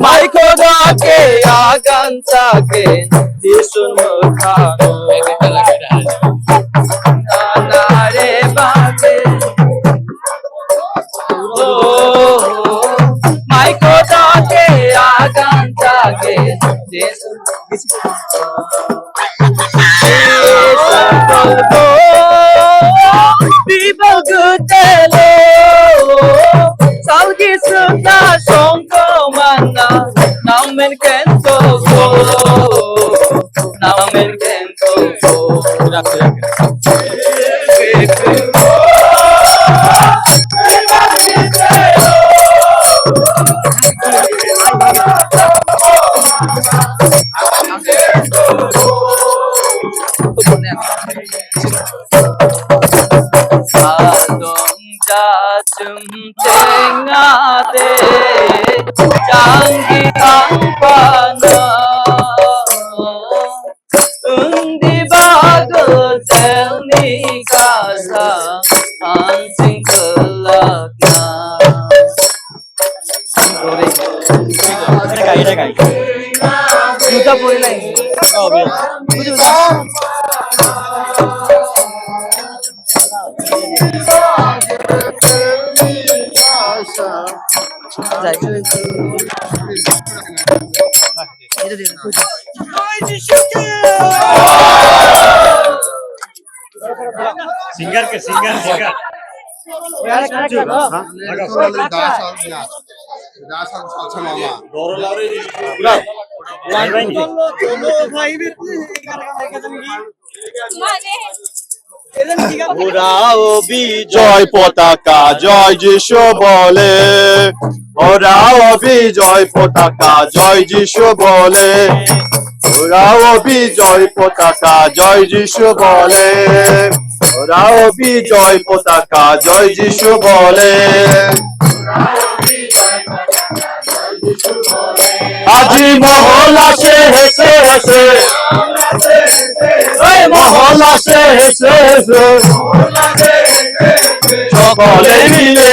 Mai khoda ke agan take Yesun mukhano Nare bate Mai khoda ke agan take Yesun People good hello Salgi sunda sonko mana Namen kento go Namen kento go Adong jajum tengade Janggi angpana Undi bagus telni kasa Ansing kelakna Juta puri lain Oh biar singer के singer singer ওরাও বিজয় পতাকা জয় যিশু বলে ওরাও বিজয় পতাকা জয় যিশু বলে ওরাও বিজয় পতাকা জয় যিশু বলে ওরাও বিজয় পতাকা জয় যিশু বলে আজি মহল আসে হেসে হেসে মহল আসে হেসে হেসে সকলে মিলে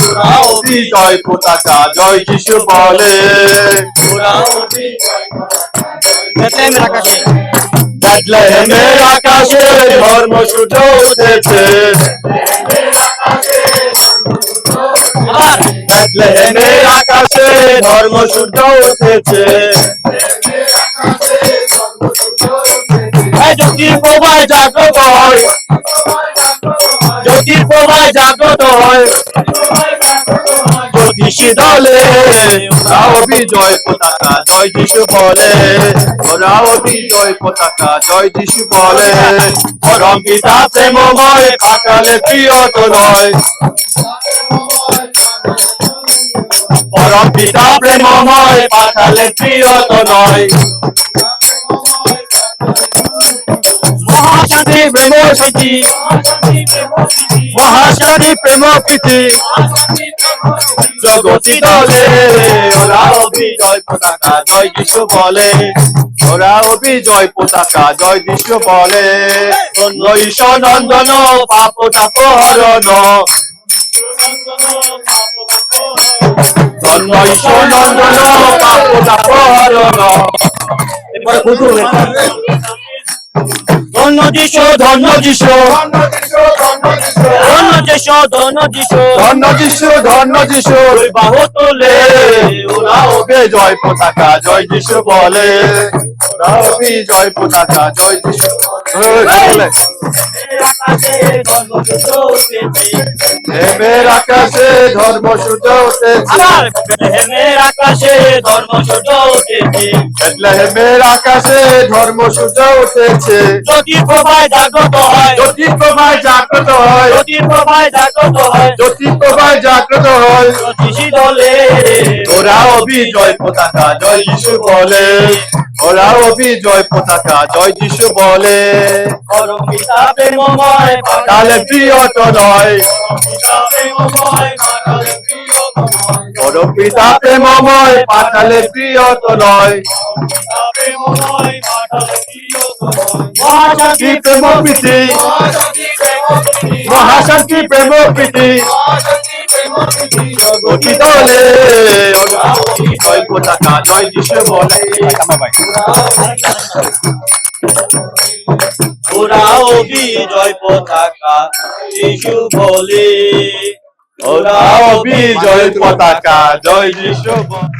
ওরাও বিজয় পতাকা জয় যিশু বলে বেথলেহেমের আকাশে ধর্ম সূর্য উঠেছে বেথলেহেমের আকাশে ধর্ম সূর্য উঠেছে জ্যোতির প্রভায় জাগ্রত হয় জ্যোতির প্রভায় জাগ্রত হয় জ্যোতিষী দলে ওরাও বিজয় পতাকা জয় যিশু বলে ওরাও বিজয় পতাকা জয় যিশু বলে পরম পিতা প্রেমময় পাতালে প্রিয় তো নয় পরম পিতা প্রেমময় পাতালে প্রিয় তো নয় মহাশান্তি প্রেম প্রীতি মহাশান্তি প্রেম প্রীতি জগতি দলে ওরাও বিজয় পতাকা জয় যিশু বলে ওরাও বিজয় পতাকা জয় যিশু বলে ধন্য ঈশ্বর নন্দন পাপ তাপ হরণ ধন্য ঈশ্বর নন্দন পাপ তাপ হরণ এরপরে বুঝুন ধন্য যিশু ধন্য যিশু ধন্য যিশু ধন্য যিশু ধন্য যিশু ধন্য যিশু বাহু তোলে ওরাও বিজয় পতাকা জয় যিশু বলে ওরাও বিজয় পতাকা জয় যিশু বলে হেমের আকাশে ধর্ম সূর্য উঠেছে হেমের আকাশে ধর্ম সূর্য উঠেছে হেমের আকাশে ধর্ম সূর্য উঠেছে জ্যোতি প্রভায় জাগ্রত হয় জ্যোতি প্রভায় জাগ্রত হয় জ্যোতি প্রভায় জাগ্রত হয় জ্যোতি প্রভায় জাগ্রত হয় জ্যোতিষী দলে ওরাও বিজয় পতাকা জয় যিশু বলে ওরাও বিজয় পতাকা জয় যিশু বলে পরম পিতা প্রেমময় পাতালে প্রিয় তো নয় পরম পিতা প্রেমময় পাতালে প্রিয় তো নয় মহাশান্তি প্রেম প্রীতি মহাশান্তি প্রেম প্রীতি জগতি দলে ওরাও জয় পতাকা জয় যিশু বলে ওরাও বিজয় পতাকা যিশু বলে ওরাও বিজয় পতাকা জয় যিশু বলে